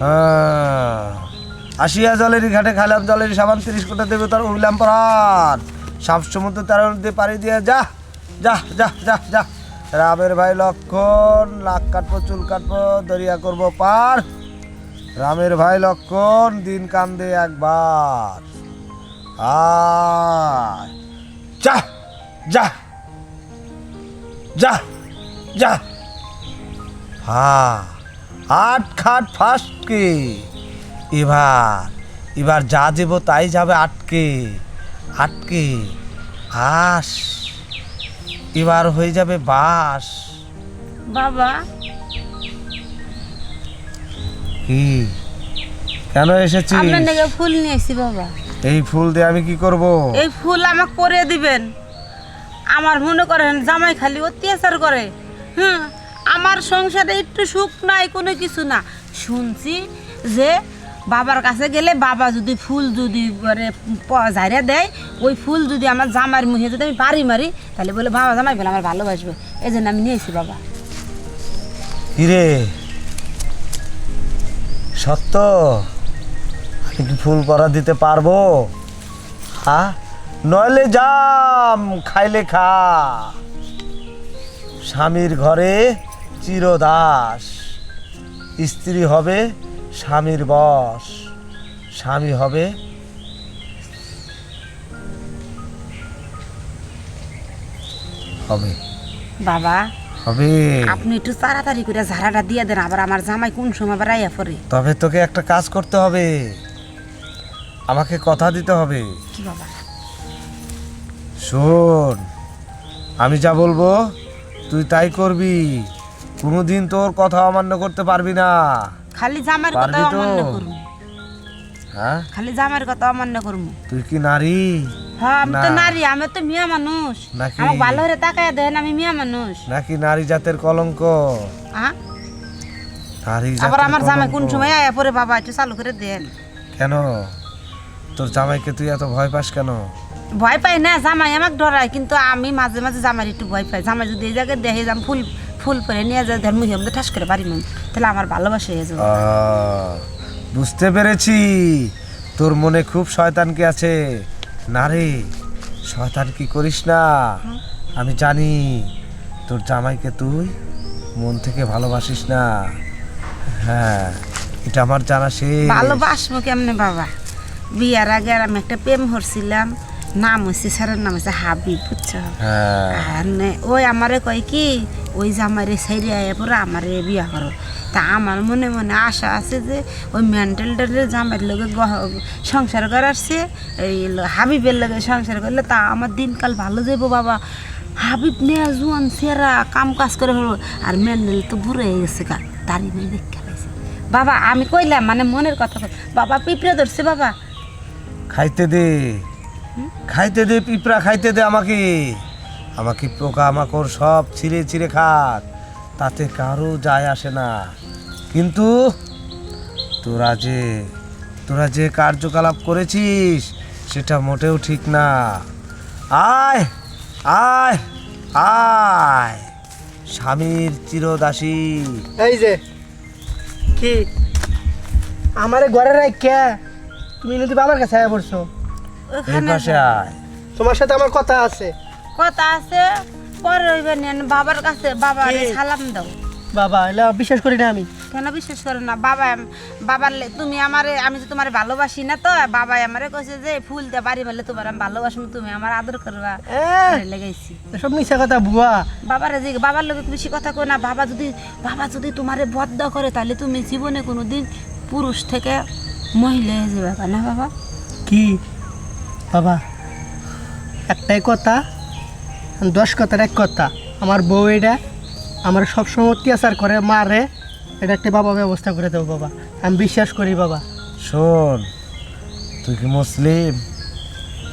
হ্যাঁ, আসিয়া জলেরই ঘাটে খাইলাম জলেরই সাবান 30 কোটা দেবে তার উইলাম পরাণ সাপ সমুদ্র তার নদী পাড়ি দিয়ে যা যা যা যা যা রামের ভাই লক্ষণ লাখ কাটবো চুল কাটবো দরিয়া করবো পার রামের ভাই লক্ষণ দিন কান্দে একবার আয় যা যা যা যা আট খাট ফাস্টকে এবার যা দেব তাই যাবে আটকে আটকে আস এবার হয়ে যাবে বাস। বাবা কি কেন এসেছিস? আপনার নাকি ফুল নিয়ে এসেছি বাবা। এই ফুল দিয়ে আমি কি করব? এই ফুল আমাকে পরিয়ে দিবেন। আমার মনে করেন জামাই খালি অত্যাচার করে। আমার সংসারে একটু সুখ নাই, কোনো কিছু না। শুনছি যে বাবার কাছে গেলে বাবা যদি ফুল যদি ঝাড়িয়ে দেয়, ওই ফুল যদি আমার জামাইয়ের মুখে যদি আমি বাড়ি মারি, তাহলে বলে বাবা জামাই বলে আমার ভালোবাসবে। এই জন্য আমি নিয়েছি বাবা। কিরে সত্য আমি কি ফুল পরা দিতে পারবো? হ্যাঁ, নইলে জাম খাইলে খা। স্বামীর ঘরে চিরদাস, স্ত্রী হবে স্বামীর বশ, স্বামী হবে হবে বাবা হবে। আপনি একটু তাড়াতাড়ি করে ঝাড়াটা দিয়ে দেন, আবার আমার জামাই কোন সময় আবার আইয়া পড়ে। তবে তোকে একটা কাজ করতে হবে, আমাকে কথা দিতে হবে। কি বাবা? শোন, আমি যা বলবো তুই তাই করবি, কোনোদিন তোর কথা অমান্য করতে পারবি না। খালি জামার কথা পারবি তো? অমান্য করবো? হ্যাঁ, খালি জামার কথা অমান্য করবো? তুই কি নারী? হ্যাঁ, আমি তো না। নারী, আমি তো মিয়া মানুষ। নাকি? আমাকে ভালো করে তাকায় দেন, আমি মিয়া মানুষ। নাকি নারী জাতের কলঙ্ক? হ্যাঁ, নারী আবার জাতের আমার জামাই কোন কলঙ্ক। সময় আয়া পরে বাবা একটু চালু করে দেন। কেন তোর জামাইকে তুই এত ভয় পাস কেন? ভয় পাই না, জামাই আমাকে ডরায়, কিন্তু আমি মাঝে মাঝে জামাই একটু ভয় পাই। জামাই যদি এই জায়গায় দেখে যাম ফুল ফুল পরে নিয়ে যায় ধর মুখে মধ্যে ঠাস করে বাড়ি মন, তাহলে আমার ভালোবাসা হয়ে যাবে। বুঝতে পেরেছি, তোর মনে খুব শয়তান কি আছে। না রে, শয়তান কি করিস না, আমি জানি তোর জামাইকে তুই মন থেকে ভালোবাসিস না। হ্যাঁ, এটা আমার জানা শেষ। ভালোবাসবো কেমনে বাবা? বিয়ার আগে আর আমি একটা প্রেম করছিলাম, নাম হচ্ছে স্যারের নাম হচ্ছে হাবিব, বুঝছো? হ্যাঁ, আর ওই আমারে কয় কি ওই জামাইরে সাইরে আয়া পরে আমারে বিয়া করো। তা আমার মনে মনে আশা আছে যে ওই মেন্টালটারে জামাইয়ের লগে সংসার করাচ্ছে, এই হাবিবের লগে সংসার করলে তা আমার দিনকাল ভালো যাবো বাবা। হাবিব নেয়া জুয়ান সেরা কাম কাজ করে হলো, আর মেন্টাল তো বুড়ো হয়ে গেছে গা, দাঁড়িয়ে নিয়ে দেখতে পাইছে বাবা। আমি কইলাম মানে মনের কথা বাবা, পিঁপড়ে ধরছে বাবা। খাইতে দে, খাইতে দে, পিঁপড়া খাইতে দে আমাকে। আমাকে পোকা মাকড় সব ছিঁড়ে ছিঁড়ে খাক, তাতে কারো যায় আসে না। কিন্তু তোরা যে কার্যকলাপ করেছিস সেটা মোটেও ঠিক না। আয় আয় আয়, স্বামীর চিরদাসী। এই যে কি আমারে ঘরে রাখা তুমি নদী বাবার কাছে আয়া পড়ছো? এই ওখানে পাশে আয়। তোমার সাথে আমার কথা আছে। কথা আছে পরে রইবেন বাবার কাছে। বাবা সালাম দাও। বাবা এলে বিশ্বাস করি না আমি। কেন বিশ্বাস করো না বাবা? তুমি আমারে, আমি যে তোমার ভালোবাসি না তো, বাবা আমারে কইছে যে ফুল দিয়ে বাড়ি মারলে তোমার আমি ভালোবাসি, তুমি আমার আদর করবা লেগাইছি। সব মিশা কথা ভুয়া। বাবারে যে বাবার লোক বেশি কথা কই না। বাবা যদি তোমারে বদ্ধ করে তাহলে তুমি জীবনে কোনোদিন পুরুষ থেকে মহিলা হয়ে যাবে না বাবা? কি বাবা, একটাই কথা, 10 কথার এক কথা। আমার বউ এটা আমার সবসময় অত্যাচার করে, মারে। এটা একটা বাবা ব্যবস্থা করে দেবো বাবা, আমি বিশ্বাস করি বাবা। শোন, তুই কি মুসলিম?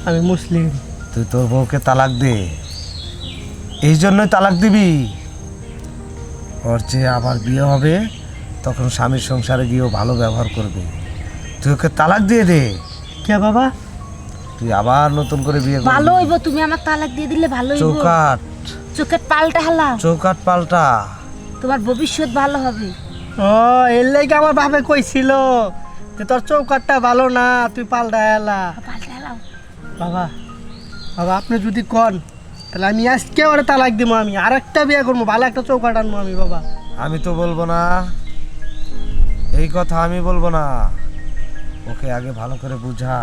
আমি মুসলিম। তুই তোর বউকে তালাক দে। এই জন্যই তালাক দিবি, ওর যে আবার বিয়ে হবে তখন স্বামীর সংসারে গিয়েও ভালো ব্যবহার করবে। তুই ওকে তালাক দিয়ে দে। কে বাবা? তুই আবার নতুন করে বিয়ে করবি। ভালো হইব, তুমি আমার তালাক দিয়ে দিলে ভালো হইব। চৌকাট চোখের পাল্টা হালা, চৌকাট পাল্টা। তোমার ভবিষ্যৎ ভালো হবে। ও এর লাগে আমার বাপে কইছিল যে তোর চৌকাটটা ভালো না, তুই পাল্টা এলা। পাল্টালাম। বাবা বাবা আপনি যদি কন তাহলে আমি আজকে ওরে তালাক দিব, আমি আর একটা বিয়ে করবো, ভালো একটা চৌকাট আনবো আমি বাবা। আমি তো বলবো না, এই কথা আমি বলবো না। ওকে আগে ভালো করে বুঝা,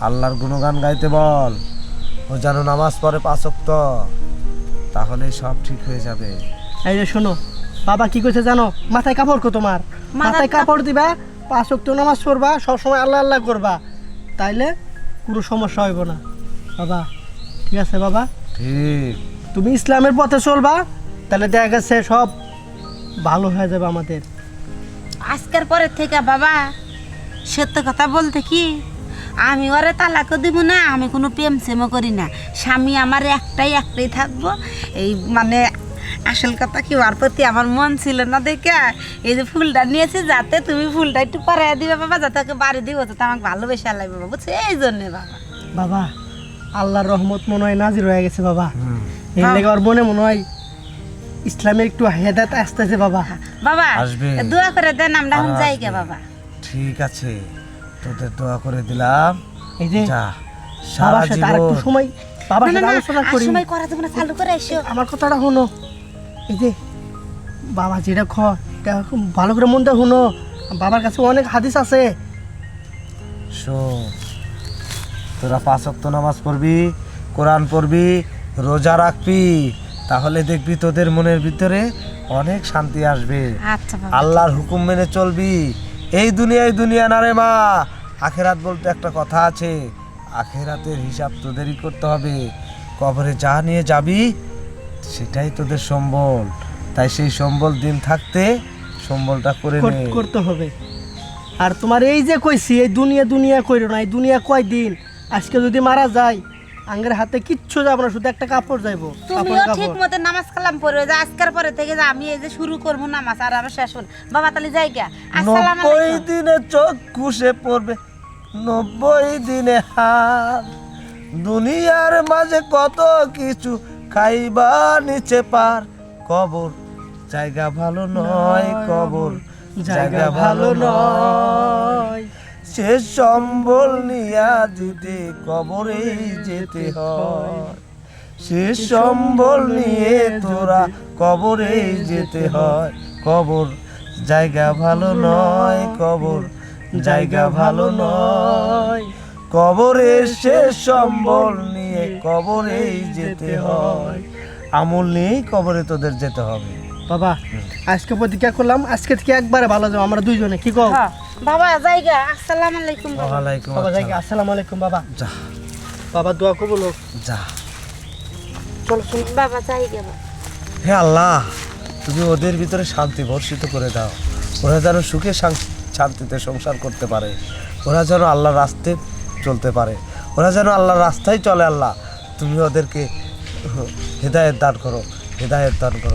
আল্লাহর গুণগান গাইতে বল, ও যেন নামাজ পড়ে 5 ওয়াক্ত, তাহলে সব ঠিক হয়ে যাবে। এই যে শোনো বাবা কি কইছে জানো, মাথায় কাপড় কো তোমার, মাথায় কাপড় দিবা, 5 ওয়াক্ত নামাজ পড়বা, সবসময় আল্লাহ আল্লাহ করবা, তাইলে কোনো সমস্যা হইব না বাবা। ঠিক আছে বাবা, ঠিক। তুমি ইসলামের পথে চলবা, তাহলে দেখা গেছে সব ভালো হয়ে যাবে আমাদের। আজকের পরের থেকে বাবা সত্য কথা বলতে কি, আমি ওরে তালাকও দিব না, আমি কোনো প্রেম সেমও করি না। স্বামী আমার একটাই থাকবো। এই মানে আসল কথা কি, ওর প্রতি আমার মন ছিল না দেখে এই যে ফুলটা নিয়েছি, যাতে তুমি ফুলটা একটু পরাইয়া দিবে বাবা, যাতে ওকে বাড়ি দিব, যাতে আমাকে ভালোবেসে আলাই বাবা, বুঝছো, এই জন্যে বাবা। বাবা আল্লাহর রহমত মনে হয় নাজির হয়ে গেছে বাবা, এই হ্যাঁ। লেগে ওর মনে হয় ইসলামের একটু হেদায়েত আসতেছে বাবা। বাবা আসবে। দোয়া করে দেন, আমরা এখন আর যাই আসবে। গে বাবা। ঠিক আছে, তোদের দোয়া করে দিলাম। এই যে যা, সারা বাবার সাথে আরেকটু জীবন সময় বাবার না, সাথে না, আলোচনা আর করি। সময় করা যাবে না, চালু করে এসো। আমার কথাটা শুনো, এই যে বাবা যেটা এটা খুব ভালো করে মন দিয়ে শুনো, বাবার কাছে অনেক হাদিস আছে। শোন, তোরা 5 ওয়াক্ত নামাজ পড়বি, কোরআন পড়বি, রোজা রাখবি, তাহলে দেখবি তোদের মনের ভিতরে অনেক শান্তি আসবে। আচ্ছা বাবা। আল্লাহর হুকুম মেনে চলবি। এই দুনিয়া না রে মা, আখেরাত বলতে একটা কথা আছে, আখেরাতের হিসাব তোদেরই করতে হবে। কবরে যা নিয়ে যাবি সেটাই তোদের সম্বল, তাই সেই সম্বল দিন থাকতে সম্বলটা করে নে। করতে হবে। আর তোমার এই যে কইছি, এই দুনিয়া কইরো না, এই দুনিয়া কয়দিন, আজকে যদি মারা যায় আঙ্গের হাতে কিচ্ছু যাবো না, শুধু একটা কাপড় যাইবো, তুমিও ঠিক মতো নামাজ কালাম পড়বে, যে আজকের পরে থেকে যে আমি এই যে শুরু করবো নামাজ, আর আমার শেষ হল বাবা, তাহলে যাই গা। আসসালামু 90 আলাইকুম। দিনে চোখ খুশে পড়বে, 90 দিনে হার, দুনিয়ার মাঝে কত কিছু, খাইবা নিচে পার, কবর জায়গা ভালো নয়, কবর জায়গা ভালো নয়। সে সম্বল নিয়া দিতে কবরেই যেতে হয়, সে সম্বল নিয়ে তোরা কবরেই যেতে হয়, কবর জায়গা ভালো নয়, কবর জায়গা ভালো নয়, কবরে সে সম্বল নিয়ে কবরেই যেতে হয়, আমল নিয়েই কবরে তোদের যেতে হবে। বাবা আজকে প্রতিজ্ঞা করলাম, আজকে থেকে একবারে ভালো যাবো আমরা দুইজনে, কি কও? হ্যাঁ, বাবা যাই গা। আসসালামু আলাইকুম বাবা। ওয়ালাইকুম বাবা যাই আসসালাম। আসসালামু আলাইকুম বাবা। যা বাবা দোয়া করবো লোক, যা। চলো চলো। বাবা যাই গে বাবা। হে আল্লাহ, তুমি ওদের ভিতরে শান্তি বর্ষিত করে দাও, ওরা যেন সুখে শান্তিতে সংসার করতে পারে, ওরা যেন আল্লাহর রাস্তায় চলতে পারে, ওরা যেন আল্লাহর রাস্তায় চলে। আল্লাহ তুমি ওদেরকে হেদায়েত দান করো, হেদায়েত দান করো।